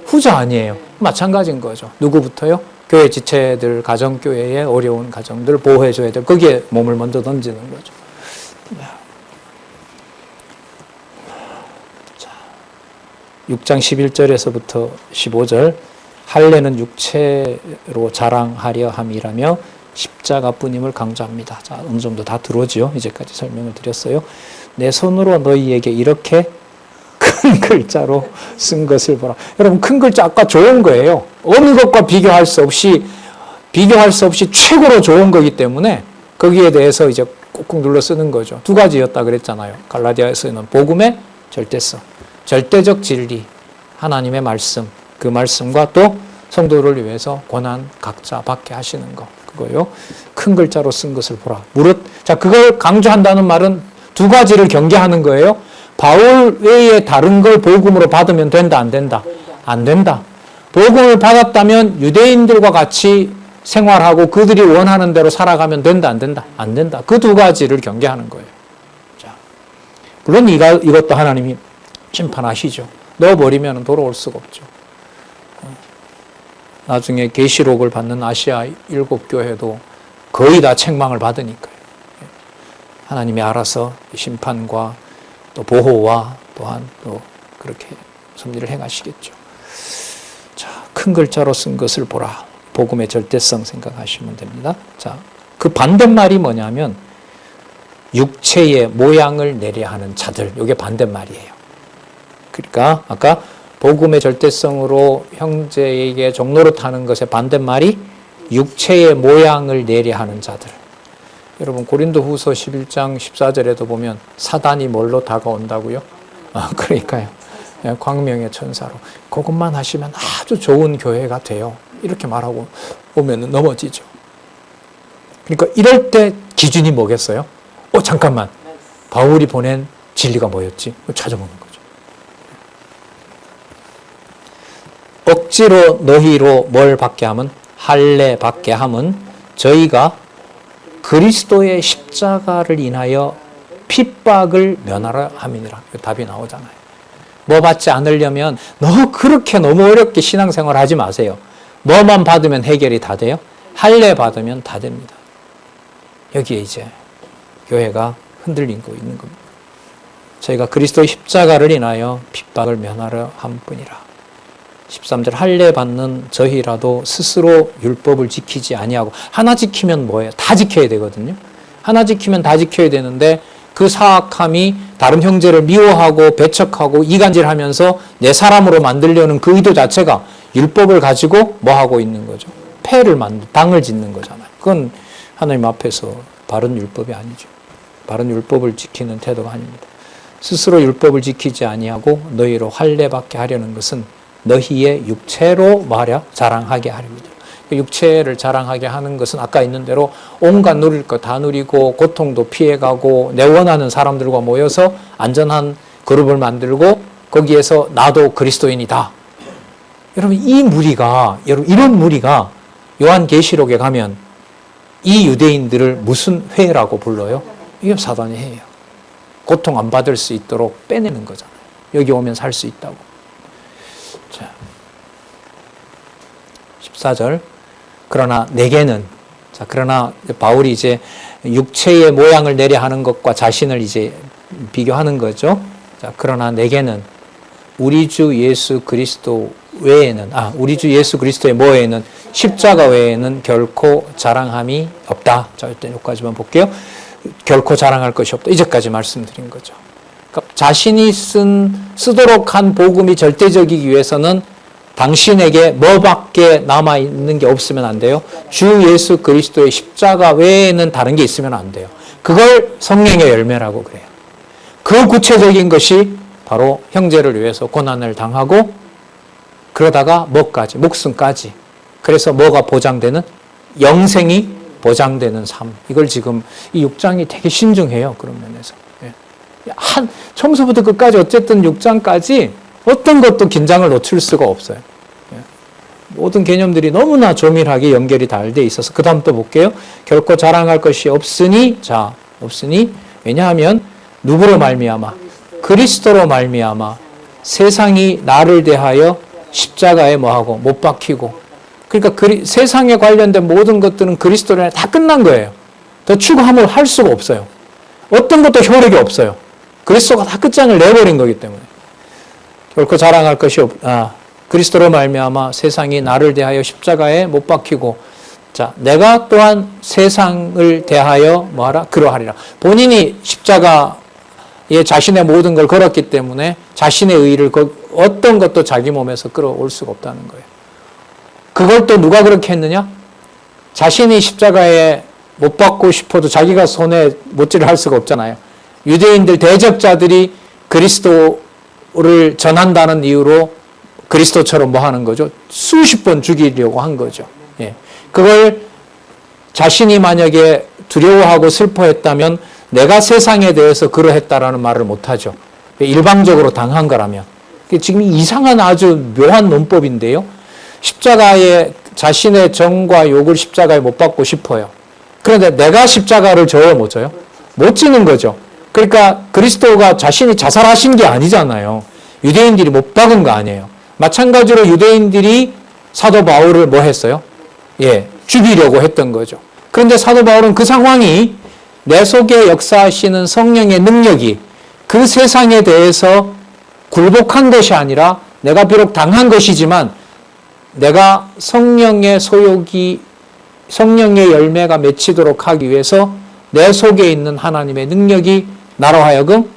S1: 후자 아니에요. 마찬가지인 거죠. 누구부터요? 교회 지체들, 가정교회의 어려운 가정들 보호해줘야 돼. 거기에 몸을 먼저 던지는 거죠. 자, 6장 11절에서부터 15절. 할례는 육체로 자랑하려 함이라며 십자가뿐임을 강조합니다. 자, 어느 정도 다 들어오죠. 이제까지 설명을 드렸어요. 내 손으로 너희에게 이렇게 큰 글자로 쓴 것을 보라. 여러분, 큰 글자 아까 좋은 거예요. 어느 것과 비교할 수 없이 최고로 좋은 거기 때문에 거기에 대해서 이제 꾹꾹 눌러 쓰는 거죠. 두 가지였다 그랬잖아요. 갈라디아에서는 복음의 절대성, 절대적 진리, 하나님의 말씀, 그 말씀과 또 성도를 위해서 고난 각자 받게 하시는 거, 그거요. 큰 글자로 쓴 것을 보라. 무릇, 자, 그걸 강조한다는 말은 두 가지를 경계하는 거예요. 바울 외에 다른 걸 복음으로 받으면 된다, 안 된다? 안 된다. 복음을 받았다면 유대인들과 같이 생활하고 그들이 원하는 대로 살아가면 된다, 안 된다? 안 된다. 그 두 가지를 경계하는 거예요. 자, 물론 이것도 하나님이 심판하시죠. 넣어버리면 돌아올 수가 없죠. 나중에 계시록을 받는 아시아 7교회도 거의 다 책망을 받으니까요. 하나님이 알아서 심판과 또 보호와 또한 또 그렇게 섭리를 행하시겠죠. 자, 큰 글자로 쓴 것을 보라. 복음의 절대성 생각하시면 됩니다. 자, 그 반대말이 뭐냐면 육체의 모양을 내려 하는 자들. 이게 반대말이에요. 그러니까 아까 복음의 절대성으로 형제에게 종노릇하는 것의 반대말이 육체의 모양을 내려 하는 자들. 여러분 고린도 후서 11장 14절에도 보면 사단이 뭘로 다가온다고요? 그러니까요. 광명의 천사로. 그것만 하시면 아주 좋은 교회가 돼요. 이렇게 말하고 오면 넘어지죠. 그러니까 이럴 때 기준이 뭐겠어요? 잠깐만. 바울이 보낸 진리가 뭐였지? 찾아보는 거죠. 억지로 너희로 뭘 받게 하면? 할례 받게 하면 저희가 그리스도의 십자가를 인하여 핍박을 면하라 함이니라. 답이 나오잖아요. 뭐 받지 않으려면 그렇게 너무 어렵게 신앙생활 하지 마세요. 뭐만 받으면 해결이 다 돼요? 할례 받으면 다 됩니다. 여기에 이제 교회가 흔들리고 있는 겁니다. 저희가 그리스도의 십자가를 인하여 핍박을 면하려 함뿐이라. 13절 할례 받는 저희라도 스스로 율법을 지키지 아니하고 하나 지키면 뭐예요? 다 지켜야 되거든요. 하나 지키면 다 지켜야 되는데 그 사악함이 다른 형제를 미워하고 배척하고 이간질하면서 내 사람으로 만들려는 그 의도 자체가 율법을 가지고 뭐 하고 있는 거죠? 당을 짓는 거잖아요. 그건 하나님 앞에서 바른 율법이 아니죠. 바른 율법을 지키는 태도가 아닙니다. 스스로 율법을 지키지 아니하고 너희로 할례받게 하려는 것은 너희의 육체로 말야 자랑하게 하렵니다. 육체를 자랑하게 하는 것은 아까 있는 대로 온갖 누릴 거 다 누리고 고통도 피해가고 내 원하는 사람들과 모여서 안전한 그룹을 만들고 거기에서 나도 그리스도인이다. 여러분 이런 무리가 요한계시록에 가면 이 유대인들을 무슨 회라고 불러요? 이게 사단의 회예요. 고통 안 받을 수 있도록 빼내는 거잖아요. 여기 오면 살 수 있다고. 자, 14절. 그러나 내게는, 그러나 바울이 이제 육체의 모양을 내려 하는 것과 자신을 이제 비교하는 거죠. 자, 그러나 내게는 우리 주 예수 그리스도 외에는, 우리 주 예수 그리스도의 뭐에는 십자가 외에는 결코 자랑함이 없다. 자, 일단 여기까지만 볼게요. 결코 자랑할 것이 없다. 이제까지 말씀드린 거죠. 그러니까 자신이 쓰도록 한 복음이 절대적이기 위해서는 당신에게 뭐밖에 남아있는 게 없으면 안 돼요. 주 예수 그리스도의 십자가 외에는 다른 게 있으면 안 돼요. 그걸 성령의 열매라고 그래요. 그 구체적인 것이 바로 형제를 위해서 고난을 당하고 그러다가 뭐까지? 목숨까지. 그래서 뭐가 보장되는? 영생이 보장되는 삶. 이걸 지금 이 6장이 되게 신중해요. 그런 면에서. 처음부터 끝까지 어쨌든 6장까지 어떤 것도 긴장을 놓칠 수가 없어요. 모든 개념들이 너무나 조밀하게 연결이 잘 돼 있어서 그 다음 또 볼게요. 결코 자랑할 것이 없으니 왜냐하면 누구로 말미암아? 그리스도로 말미암아 세상이 나를 대하여 십자가에 뭐하고 못 박히고 그러니까 세상에 관련된 모든 것들은 그리스도로 다 끝난 거예요. 더 추구함을 할 수가 없어요. 어떤 것도 효력이 없어요. 그리스도가 다 끝장을 내버린 거기 때문에. 결코 자랑할 것이 그리스도로 말미암아 세상이 나를 대하여 십자가에 못 박히고 자 내가 또한 세상을 대하여 뭐하라? 그러하리라. 본인이 십자가에 자신의 모든 걸 걸었기 때문에 자신의 의의를 어떤 것도 자기 몸에서 끌어올 수가 없다는 거예요. 그걸 또 누가 그렇게 했느냐? 자신이 십자가에 못 박고 싶어도 자기가 손에 못질을 할 수가 없잖아요. 유대인들 대적자들이 그리스도를 전한다는 이유로 그리스도처럼 뭐 하는 거죠? 수십 번 죽이려고 한 거죠. 예. 그걸 자신이 만약에 두려워하고 슬퍼했다면 내가 세상에 대해서 그러했다라는 말을 못하죠. 일방적으로 당한 거라면. 지금 이상한 아주 묘한 논법인데요. 십자가에 자신의 정과 욕을 십자가에 못 박고 싶어요. 그런데 내가 십자가를 져요, 못 져요? 못 지는 거죠. 그러니까 그리스도가 자신이 자살하신 게 아니잖아요. 유대인들이 못 박은 거 아니에요. 마찬가지로 유대인들이 사도 바울을 뭐 했어요? 죽이려고 했던 거죠. 그런데 사도 바울은 그 상황이 내 속에 역사하시는 성령의 능력이 그 세상에 대해서 굴복한 것이 아니라 내가 비록 당한 것이지만 내가 성령의 열매가 맺히도록 하기 위해서 내 속에 있는 하나님의 능력이 나로 하여금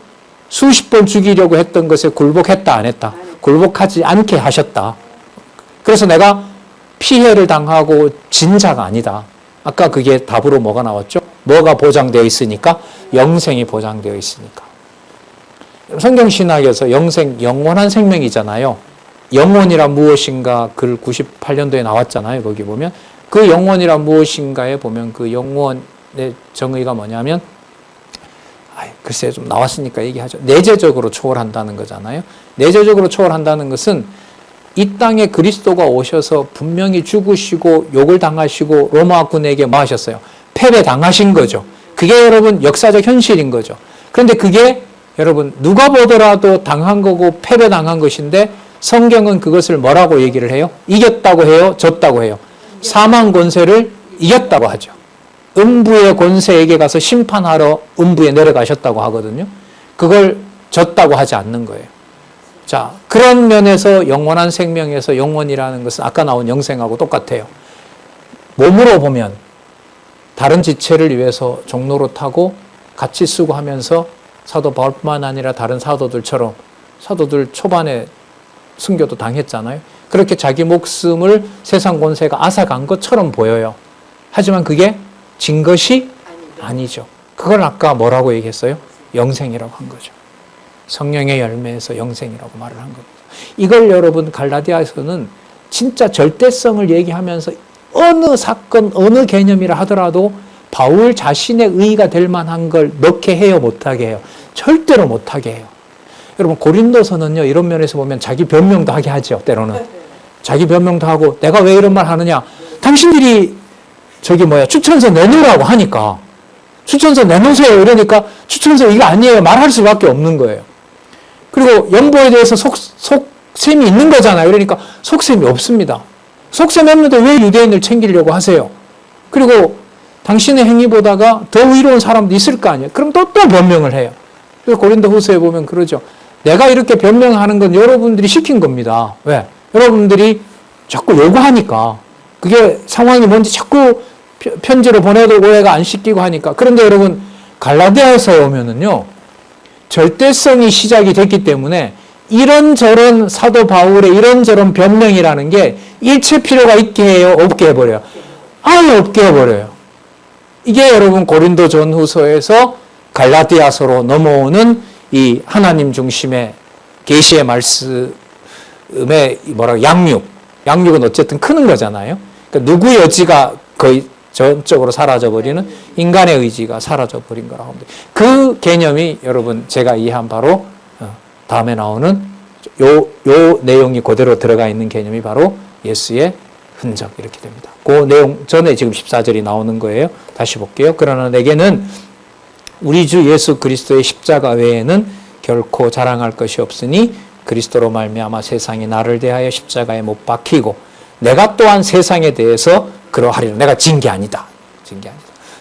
S1: 수십 번 죽이려고 했던 것에 굴복했다 안 했다? 굴복하지 않게 하셨다. 그래서 내가 피해를 당하고 진 자가 아니다. 아까 그게 답으로 뭐가 나왔죠? 뭐가 보장되어 있으니까? 영생이 보장되어 있으니까. 성경신학에서 영생, 영원한 생명이잖아요. 영원이란 무엇인가 글 98년도에 나왔잖아요. 거기 보면 그 영원이란 무엇인가에 보면 그 영원의 정의가 뭐냐면 글쎄 좀 나왔으니까 얘기하죠. 내재적으로 초월한다는 거잖아요. 내재적으로 초월한다는 것은 이 땅에 그리스도가 오셔서 분명히 죽으시고 욕을 당하시고 로마군에게 뭐 하셨어요? 패배당하신 거죠. 그게 여러분 역사적 현실인 거죠. 그런데 그게 여러분 누가 보더라도 당한 거고 패배당한 것인데 성경은 그것을 뭐라고 얘기를 해요? 이겼다고 해요? 졌다고 해요? 사망 권세를 이겼다고 하죠. 음부의 권세에게 가서 심판하러 음부에 내려가셨다고 하거든요. 그걸 졌다고 하지 않는 거예요. 자, 그런 면에서 영원한 생명에서 영원이라는 것은 아까 나온 영생하고 똑같아요. 몸으로 보면 다른 지체를 위해서 종로로 타고 같이 쓰고 하면서 사도 바울뿐만 아니라 다른 사도들처럼 사도들 초반에 순교도 당했잖아요. 그렇게 자기 목숨을 세상 권세가 앗아간 것처럼 보여요. 하지만 그게 진 것이 아니죠. 그걸 아까 뭐라고 얘기했어요? 영생이라고 한 거죠. 성령의 열매에서 영생이라고 말을 한 겁니다. 이걸 여러분 갈라디아에서는 진짜 절대성을 얘기하면서 어느 사건, 어느 개념이라 하더라도 바울 자신의 의의가 될 만한 걸 넣게 해요, 못하게 해요? 절대로 못하게 해요. 여러분 고린도서는요, 이런 면에서 보면 자기 변명도 하게 하죠. 때로는 자기 변명도 하고 내가 왜 이런 말 하느냐, 당신들이 추천서 내놓으라고 하니까 추천서 내놓으세요 이러니까 추천서 이거 아니에요 말할 수밖에 없는 거예요. 그리고 연보에 대해서 속셈이 있는 거잖아요. 그러니까 속셈이 없습니다. 속셈이 없는데 왜 유대인을 챙기려고 하세요? 그리고 당신의 행위 보다가 더 의로운 사람도 있을 거 아니에요. 그럼 또 변명을 해요. 그래서 고린도 후서에 보면 그러죠. 내가 이렇게 변명하는 건 여러분들이 시킨 겁니다. 왜? 여러분들이 자꾸 요구하니까. 그게 상황이 뭔지 자꾸 편지로 보내도 오해가 안 씻기고 하니까. 그런데 여러분 갈라디아서에 오면은요, 절대성이 시작이 됐기 때문에 이런저런 사도 바울의 이런저런 변명이라는 게 일체 필요가 있게 해요, 없게 해버려요? 아예 없게 해버려요. 이게 여러분 고린도 전후서에서 갈라디아서로 넘어오는 이 하나님 중심의 계시의 말씀의 양육은 어쨌든 크는 거잖아요. 그러니까 누구의 의지가 거의 전적으로 사라져버리는 인간의 의지가 사라져버린 거라고 합니다. 그 개념이 여러분 제가 이해한 바로 다음에 나오는 요 내용이 그대로 들어가 있는 개념이 바로 예수의 흔적 이렇게 됩니다. 그 내용 전에 지금 14절이 나오는 거예요. 다시 볼게요. 그러나 내게는 우리 주 예수 그리스도의 십자가 외에는 결코 자랑할 것이 없으니 그리스도로 말미암아 세상이 나를 대하여 십자가에 못 박히고 내가 또한 세상에 대해서 그러하리라. 내가 진 게 아니다.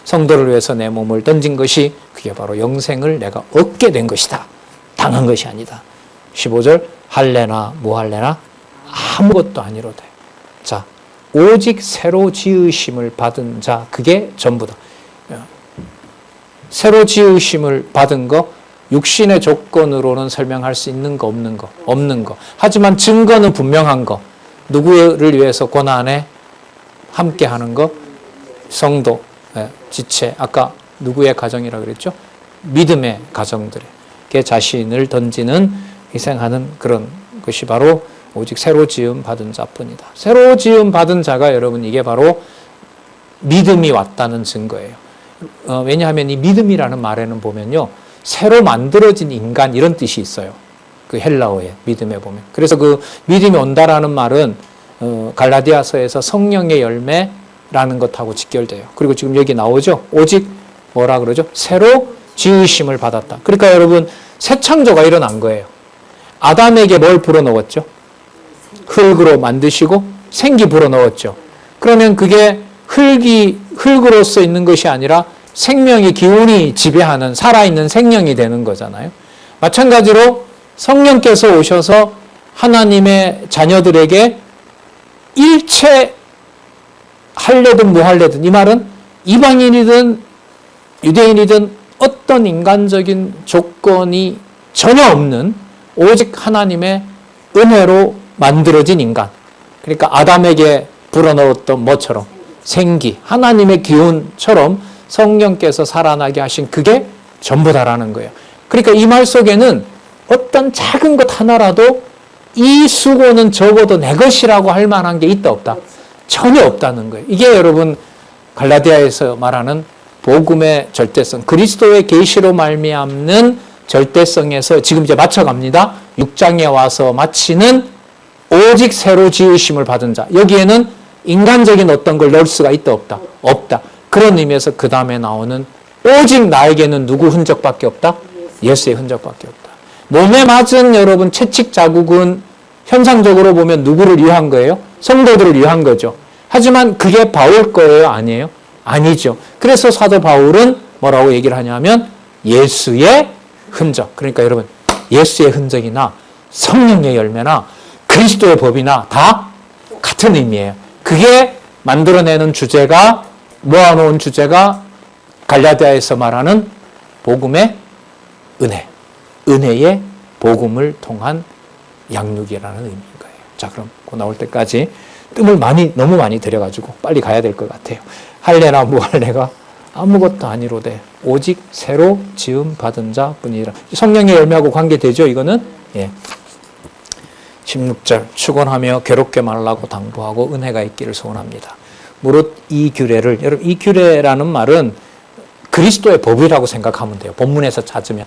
S1: 성도를 위해서 내 몸을 던진 것이 그게 바로 영생을 내가 얻게 된 것이다. 당한 것이 아니다. 15절 할래나 무할래나 아무것도 아니로되. 자, 오직 새로 지으심을 받은 자, 그게 전부다. 새로 지으심을 받은 거, 육신의 조건으로는 설명할 수 있는 거 없는 거. 하지만 증거는 분명한 거. 누구를 위해서 고난에 함께하는 것, 성도, 지체, 아까 누구의 가정이라 그랬죠? 믿음의 가정들에게 자신을 던지는, 희생하는 그런 것이 바로 오직 새로 지음 받은 자뿐이다. 새로 지음 받은 자가 여러분 이게 바로 믿음이 왔다는 증거예요. 왜냐하면 이 믿음이라는 말에는 보면요, 새로 만들어진 인간 이런 뜻이 있어요. 그 헬라어에 믿음에 보면. 그래서 그 믿음이 온다라는 말은 갈라디아서에서 성령의 열매라는 것하고 직결돼요. 그리고 지금 여기 나오죠. 오직 뭐라 그러죠? 새로 지으심을 받았다. 그러니까 여러분 새 창조가 일어난 거예요. 아담에게 뭘 불어넣었죠? 흙으로 만드시고 생기 불어넣었죠. 그러면 그게 흙으로서 있는 것이 아니라 생명의 기운이 지배하는 살아있는 생명이 되는 거잖아요. 마찬가지로 성령께서 오셔서 하나님의 자녀들에게 일체 할래든 무할래든, 이 말은 이방인이든 유대인이든 어떤 인간적인 조건이 전혀 없는 오직 하나님의 은혜로 만들어진 인간. 그러니까 아담에게 불어넣었던 뭐처럼 생기, 하나님의 기운처럼 성령께서 살아나게 하신 그게 전부다라는 거예요. 그러니까 이 말 속에는 어떤 작은 것 하나라도 이 수고는 적어도 내 것이라고 할 만한 게 있다 없다? 전혀 없다는 거예요. 이게 여러분 갈라디아에서 말하는 복음의 절대성, 그리스도의 계시로 말미암는 절대성에서 지금 이제 맞춰갑니다. 6장에 와서 마치는 오직 새로 지으심을 받은 자. 여기에는 인간적인 어떤 걸 넣을 수가 있다 없다? 없다. 그런 의미에서 그 다음에 나오는 오직 나에게는 누구 흔적밖에 없다? 예수의 흔적밖에 없다. 몸에 맞은 여러분 채찍 자국은 현상적으로 보면 누구를 위한 거예요? 성도들을 위한 거죠. 하지만 그게 바울 거예요? 아니에요? 아니죠. 그래서 사도 바울은 뭐라고 얘기를 하냐면 예수의 흔적. 그러니까 여러분 예수의 흔적이나 성령의 열매나 그리스도의 법이나 다 같은 의미예요. 그게 만들어내는 주제가, 모아놓은 주제가 갈라디아에서 말하는 복음의 은혜, 은혜의 복음을 통한 양육이라는 의미인 거예요. 자, 그럼 그 나올 때까지 뜸을 너무 많이 들여가지고 빨리 가야 될 것 같아요. 할례나 무할례가 아무것도 아니로되 오직 새로 지음 받은 자뿐이라. 성령의 열매하고 관계되죠, 이거는? 예. 16절 축원하며 괴롭게 말라고 당부하고 은혜가 있기를 소원합니다. 무릇 이 규례를, 여러분 이 규례라는 말은 그리스도의 법이라고 생각하면 돼요. 본문에서 찾으면.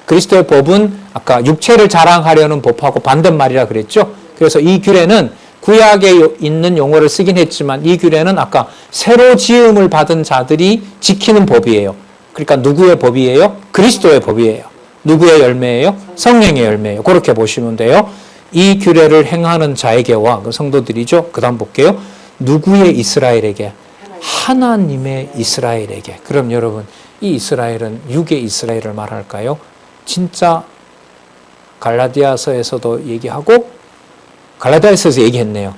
S1: 그리스도의 법은 아까 육체를 자랑하려는 법하고 반대말이라 그랬죠. 그래서 이 규례는 구약에 있는 용어를 쓰긴 했지만 이 규례는 아까 새로 지음을 받은 자들이 지키는 법이에요. 그러니까 누구의 법이에요? 그리스도의 법이에요. 누구의 열매예요? 성령의 열매예요. 그렇게 보시면 돼요. 이 규례를 행하는 자에게와 그 성도들이죠. 그 다음 볼게요. 누구의 이스라엘에게? 하나님의 이스라엘에게. 그럼 여러분 이 이스라엘은 육의 이스라엘을 말할까요? 진짜 갈라디아서에서도 얘기하고 갈라디아서에서 얘기했네요.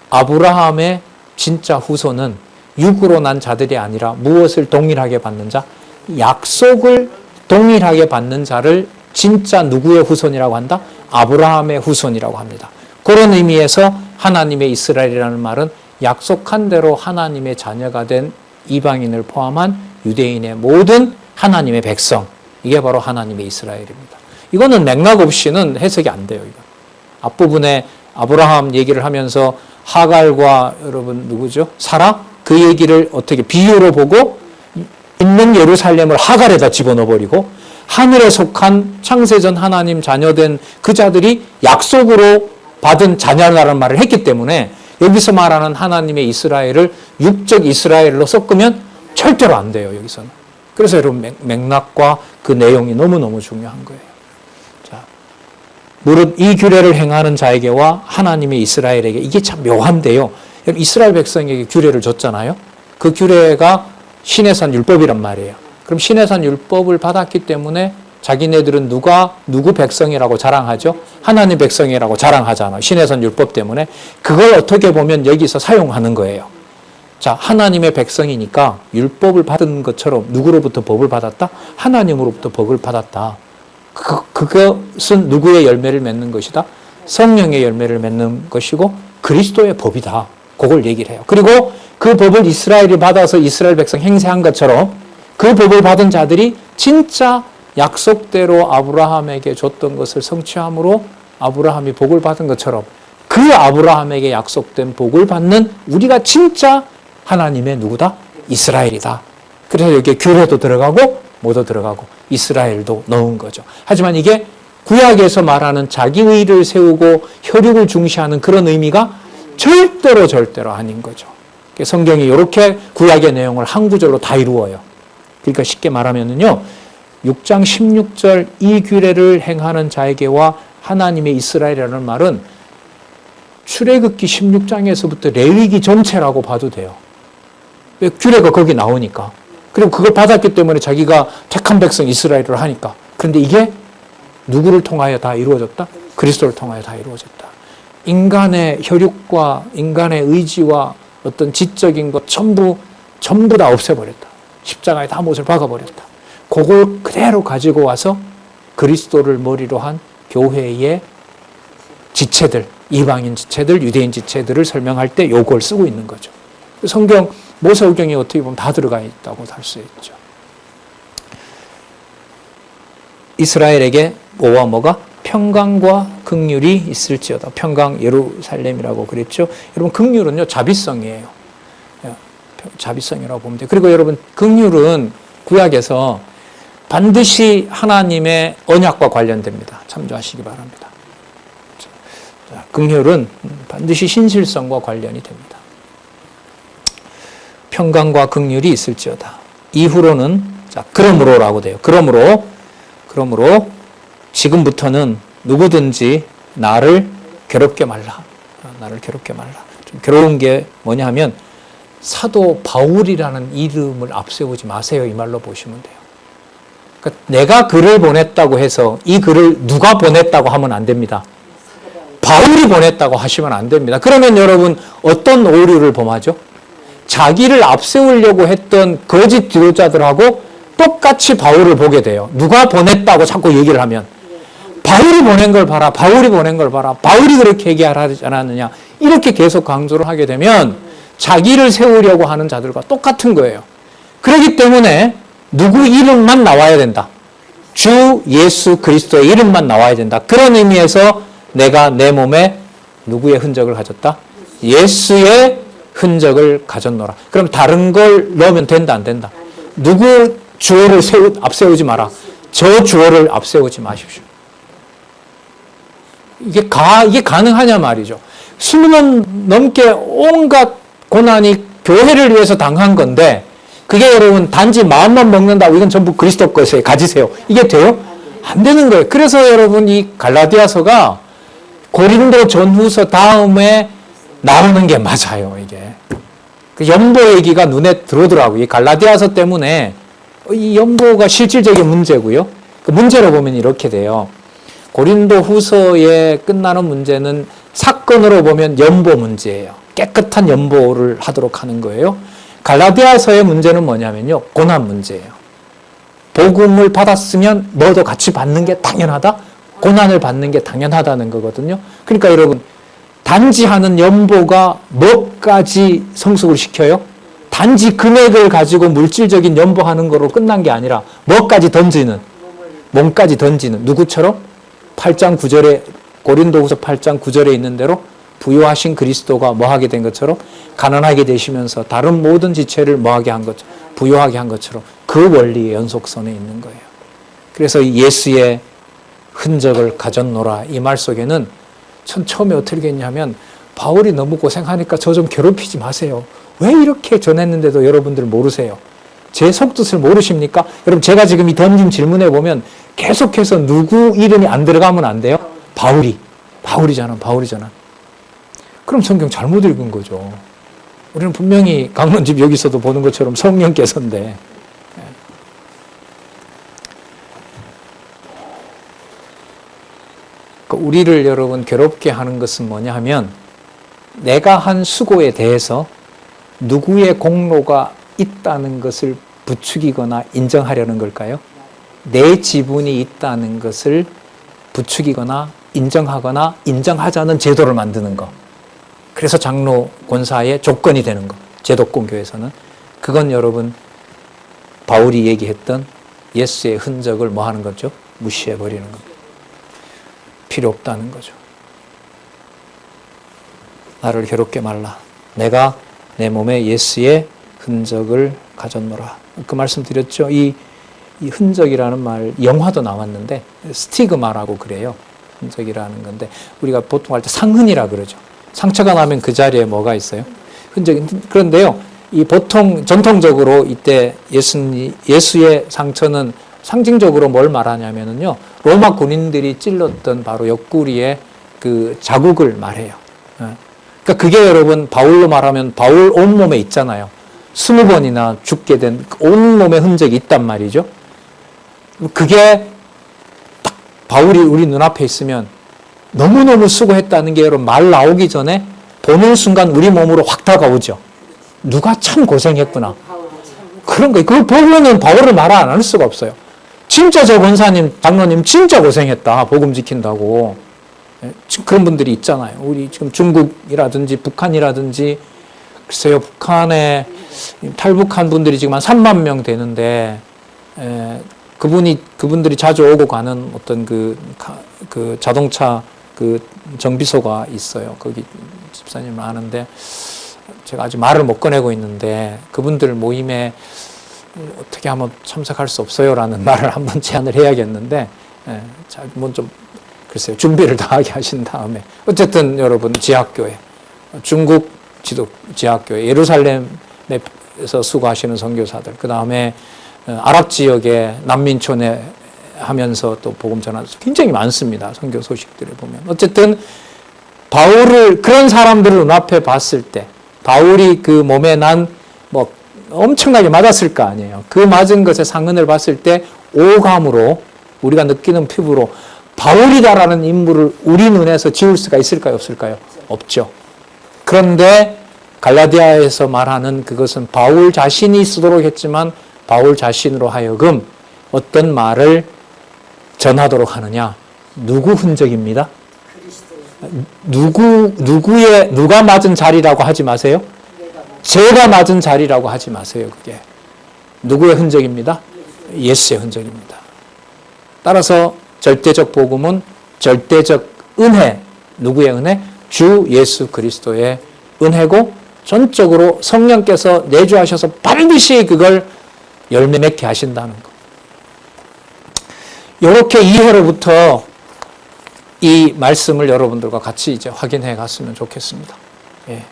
S1: 아브라함의 진짜 후손은 육으로 난 자들이 아니라 무엇을 동일하게 받는 자? 약속을 동일하게 받는 자를 진짜 누구의 후손이라고 한다? 아브라함의 후손이라고 합니다. 그런 의미에서 하나님의 이스라엘이라는 말은 약속한 대로 하나님의 자녀가 된 이방인을 포함한 유대인의 모든 하나님의 백성. 이게 바로 하나님의 이스라엘입니다. 이거는 맥락 없이는 해석이 안 돼요. 이거. 앞부분에 아브라함 얘기를 하면서 하갈과 여러분 누구죠? 사라? 그 얘기를 어떻게 비유로 보고 있는 예루살렘을 하갈에다 집어넣어버리고 하늘에 속한 창세전 하나님 자녀된 그 자들이 약속으로 받은 자녀라는 말을 했기 때문에 여기서 말하는 하나님의 이스라엘을 육적 이스라엘로 섞으면 절대로 안 돼요. 여기서는. 그래서 여러분 맥락과 그 내용이 너무너무 중요한 거예요. 자, 무릇 이 규례를 행하는 자에게와 하나님의 이스라엘에게 이게 참 묘한데요. 이스라엘 백성에게 규례를 줬잖아요. 그 규례가 시내산 율법이란 말이에요. 그럼 시내산 율법을 받았기 때문에 자기네들은 누구 백성이라고 자랑하죠? 하나님 백성이라고 자랑하잖아요. 시내산 율법 때문에. 그걸 어떻게 보면 여기서 사용하는 거예요. 자, 하나님의 백성이니까 율법을 받은 것처럼 누구로부터 법을 받았다? 하나님으로부터 법을 받았다. 그것은 누구의 열매를 맺는 것이다? 성령의 열매를 맺는 것이고 그리스도의 법이다. 그걸 얘기를 해요. 그리고 그 법을 이스라엘이 받아서 이스라엘 백성 행세한 것처럼 그 법을 받은 자들이 진짜 약속대로 아브라함에게 줬던 것을 성취함으로 아브라함이 복을 받은 것처럼 그 아브라함에게 약속된 복을 받는 우리가 진짜 하나님의 누구다? 이스라엘이다. 그래서 여기에 규례도 들어가고 뭐도 들어가고 이스라엘도 넣은 거죠. 하지만 이게 구약에서 말하는 자기의를 세우고 혈육을 중시하는 그런 의미가 절대로 아닌 거죠. 성경이 이렇게 구약의 내용을 한 구절로 다 이루어요. 그러니까 쉽게 말하면요. 6장 16절 이 규례를 행하는 자에게와 하나님의 이스라엘이라는 말은 출애굽기 16장에서부터 레위기 전체라고 봐도 돼요. 왜? 규례가 거기 나오니까. 그리고 그걸 받았기 때문에 자기가 택한 백성 이스라엘을 하니까. 그런데 이게 누구를 통하여 다 이루어졌다? 그리스도를 통하여 다 이루어졌다. 인간의 혈육과 인간의 의지와 어떤 지적인 것 전부 다 없애버렸다. 십자가에 다 못을 박아버렸다. 그걸 그대로 가지고 와서 그리스도를 머리로 한 교회의 지체들, 이방인 지체들, 유대인 지체들을 설명할 때 요걸 쓰고 있는 거죠. 성경 모세오경이 어떻게 보면 다 들어가 있다고 할 수 있죠. 이스라엘에게 뭐와 뭐가? 평강과 긍휼이 있을지어다. 평강 예루살렘이라고 그랬죠. 여러분 긍휼은요 자비성이에요. 자비성이라고 보면 돼요. 그리고 여러분 긍휼은 구약에서 반드시 하나님의 언약과 관련됩니다. 참조하시기 바랍니다. 자, 긍휼은 반드시 신실성과 관련이 됩니다. 평강과 긍휼이 있을지어다. 이후로는 자 그러므로라고 돼요. 그러므로 지금부터는 누구든지 나를 괴롭게 말라. 나를 괴롭게 말라. 좀 괴로운 게 뭐냐 하면 사도 바울이라는 이름을 앞세우지 마세요. 이 말로 보시면 돼요. 그러니까 내가 글을 보냈다고 해서 이 글을 누가 보냈다고 하면 안 됩니다. 바울이 보냈다고 하시면 안 됩니다. 그러면 여러분 어떤 오류를 범하죠? 자기를 앞세우려고 했던 거짓 지도자들하고 똑같이 바울을 보게 돼요. 누가 보냈다고 자꾸 얘기를 하면 바울이 보낸 걸 봐라. 바울이 보낸 걸 봐라. 바울이 그렇게 얘기하지 않았느냐. 이렇게 계속 강조를 하게 되면 자기를 세우려고 하는 자들과 똑같은 거예요. 그렇기 때문에 누구 이름만 나와야 된다. 주 예수 그리스도의 이름만 나와야 된다. 그런 의미에서 내가 내 몸에 누구의 흔적을 가졌다? 예수의 흔적을 가졌노라. 그럼 다른 걸 넣으면 된다 안 된다? 누구 주어를 앞세우지 마라. 저 주어를 앞세우지 마십시오. 이게 가능하냐 말이죠. 20년 넘게 온갖 고난이 교회를 위해서 당한 건데 그게 여러분 단지 마음만 먹는다고 이건 전부 그리스도 것에 가지세요. 이게 돼요? 안 되는 거예요. 그래서 여러분 이 갈라디아서가 고린도 전후서 다음에 나오는 게 맞아요. 이게 그 연보 얘기가 눈에 들어오더라고요. 이 갈라디아서 때문에 이 연보가 실질적인 문제고요. 그 문제로 보면 이렇게 돼요. 고린도 후서에 끝나는 문제는 사건으로 보면 연보 문제예요. 깨끗한 연보를 하도록 하는 거예요. 갈라디아서의 문제는 뭐냐면요. 고난 문제예요. 복음을 받았으면 너도 같이 받는 게 당연하다. 고난을 받는 게 당연하다는 거거든요. 그러니까 여러분 단지 하는 연보가 뭐까지 성숙을 시켜요? 단지 금액을 가지고 물질적인 연보하는 거로 끝난 게 아니라 뭐까지 던지는? 몸까지 던지는 누구처럼? 8장 9절에 고린도후서 8장 9절에 있는 대로 부요하신 그리스도가 뭐하게 된 것처럼 가난하게 되시면서 다른 모든 지체를 뭐하게 한 것처럼 부요하게 한 것처럼 그 원리의 연속선에 있는 거예요. 그래서 예수의 흔적을 가졌노라 이 말 속에는 전 처음에 어떻게 했냐면 바울이 너무 고생하니까 저 좀 괴롭히지 마세요. 왜 이렇게 전했는데도 여러분들 모르세요? 제 속뜻을 모르십니까? 여러분 제가 지금 이 던진 질문에 보면 계속해서 누구 이름이 안 들어가면 안 돼요? 바울이잖아. 그럼 성경 잘못 읽은 거죠. 우리는 분명히 강론집 여기서도 보는 것처럼 성령께서인데 우리를 여러분 괴롭게 하는 것은 뭐냐 하면 내가 한 수고에 대해서 누구의 공로가 있다는 것을 부추기거나 인정하려는 걸까요? 내 지분이 있다는 것을 부추기거나 인정하거나 인정하자는 제도를 만드는 거. 그래서 장로 권사의 조건이 되는 거. 제도권 교회에서는. 그건 여러분 바울이 얘기했던 예수의 흔적을 뭐 하는 거죠? 무시해버리는 겁니다. 필요 없다는 거죠. 나를 괴롭게 말라. 내가 내 몸에 예수의 흔적을 가졌노라. 그 말씀 드렸죠. 이 흔적이라는 말 영화도 나왔는데 스티그마라고 그래요. 흔적이라는 건데 우리가 보통 할 때 상흔이라 그러죠. 상처가 나면 그 자리에 뭐가 있어요? 흔적이. 그런데요. 이 보통 전통적으로 이때 예수의 상처는 상징적으로 뭘 말하냐면요. 로마 군인들이 찔렀던 바로 옆구리의 그 자국을 말해요. 그러니까 그게 여러분 바울로 말하면 바울 온몸에 있잖아요. 20번이나 죽게 된 온몸에 흔적이 있단 말이죠. 그게 딱 바울이 우리 눈앞에 있으면 너무너무 수고했다는 게 여러분 말 나오기 전에 보는 순간 우리 몸으로 확 다가오죠. 누가 참 고생했구나. 그런 거 그걸 보면은 바울을 말 안 할 수가 없어요. 진짜 저 권사님, 장로님 진짜 고생했다. 복음 지킨다고. 그런 분들이 있잖아요. 우리 지금 중국이라든지 북한이라든지 글쎄요, 북한에 탈북한 분들이 지금 한 3만 명 되는데, 그분들이 자주 오고 가는 어떤 그 자동차 그 정비소가 있어요. 거기 집사님을 아는데, 제가 아직 말을 못 꺼내고 있는데, 그분들 모임에 어떻게 하면 참석할 수 없어요라는 말을 한번 제안을 해야겠는데, 좀 글쎄요, 준비를 다 하게 하신 다음에, 어쨌든 여러분, 지하교회, 중국 지하교회, 예루살렘에서 수고하시는 선교사들, 그 다음에 아랍 지역의 난민촌에 하면서 또 복음 전하는 굉장히 많습니다. 선교 소식들을 보면. 어쨌든 바울을, 그런 사람들을 눈앞에 봤을 때, 바울이 그 몸에 난 뭐 엄청나게 맞았을 거 아니에요. 그 맞은 것의 상흔을 봤을 때 오감으로, 우리가 느끼는 피부로 바울이다라는 인물을 우리 눈에서 지울 수가 있을까요? 없을까요? 없죠. 그런데 갈라디아에서 말하는 그것은 바울 자신이 쓰도록 했지만 바울 자신으로 하여금 어떤 말을 전하도록 하느냐? 누구 흔적입니다? 누가 맞은 자리라고 하지 마세요. 제가 맞은 자리라고 하지 마세요. 그게 누구의 흔적입니다? 예수의 흔적입니다. 따라서 절대적 복음은 절대적 은혜, 누구의 은혜? 주 예수 그리스도의 은혜고, 전적으로 성령께서 내주하셔서 반드시 그걸 열매 맺게 하신다는 것. 이렇게 이해로부터 이 말씀을 여러분들과 같이 이제 확인해 갔으면 좋겠습니다. 예.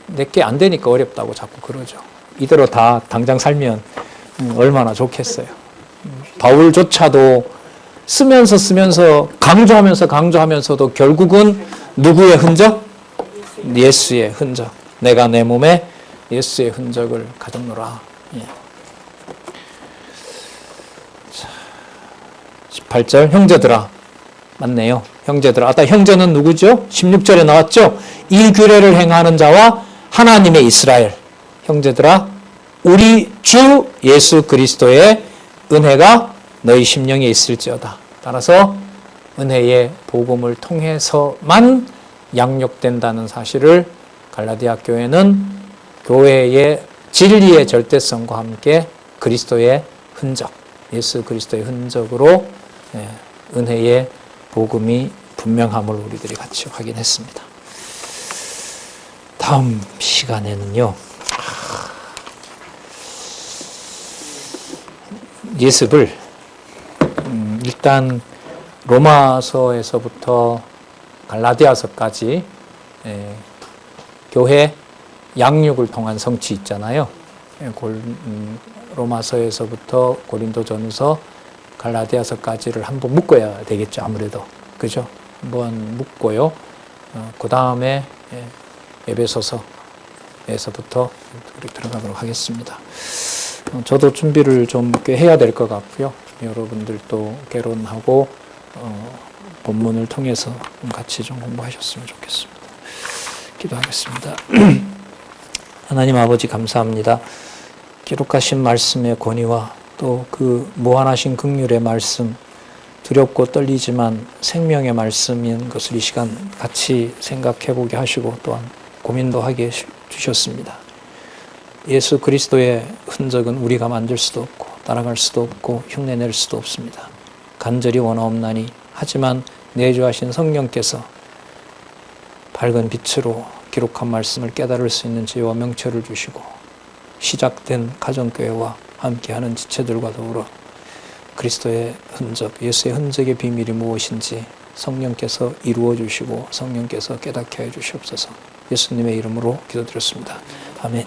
S1: 내게 안 되니까 어렵다고 자꾸 그러죠. 이대로 다 당장 살면 얼마나 좋겠어요. 바울조차도 쓰면서 강조하면서도 결국은 누구의 흔적? 예수의 흔적. 내가 내 몸에 예수의 흔적을 가졌노라. 예. 18절 형제들아. 맞네요. 형제들아. 아까 형제는 누구죠? 16절에 나왔죠? 이 규례를 행하는 자와 하나님의 이스라엘. 형제들아, 우리 주 예수 그리스도의 은혜가 너희 심령에 있을지어다. 따라서 은혜의 복음을 통해서만 양육된다는 사실을 갈라디아 교회는 교회의 진리의 절대성과 함께 그리스도의 흔적, 예수 그리스도의 흔적으로 은혜의 복음이 분명함을 우리들이 같이 확인했습니다. 다음 시간에는요, 예습을 일단 로마서에서부터 갈라디아서까지 교회 양육을 통한 성취 있잖아요. 로마서에서부터 고린도전서, 갈라디아서까지를 한번 묶어야 되겠죠. 아무래도 그죠? 한번 묶고요. 그 다음에 에베소서에서부터 들어가도록 하겠습니다. 저도 준비를 좀 꽤 해야 될 것 같고요. 여러분들도 개론하고 본문을 통해서 같이 좀 공부하셨으면 좋겠습니다. 기도하겠습니다. 하나님 아버지 감사합니다. 기록하신 말씀의 권위와 또 그 무한하신 긍휼의 말씀, 두렵고 떨리지만 생명의 말씀인 것을 이 시간 같이 생각해 보게 하시고 또한 고민도 하게 주셨습니다. 예수 그리스도의 흔적은 우리가 만들 수도 없고 따라갈 수도 없고 흉내낼 수도 없습니다. 간절히 원하옵나니 하지만 내주하신 성령께서 밝은 빛으로 기록한 말씀을 깨달을 수 있는 지혜와 명철을 주시고 시작된 가정교회와 함께하는 지체들과 더불어 그리스도의 흔적, 예수의 흔적의 비밀이 무엇인지 성령께서 이루어 주시고 성령께서 깨닫게 해 주시옵소서. 예수님의 이름으로 기도드렸습니다. 아멘.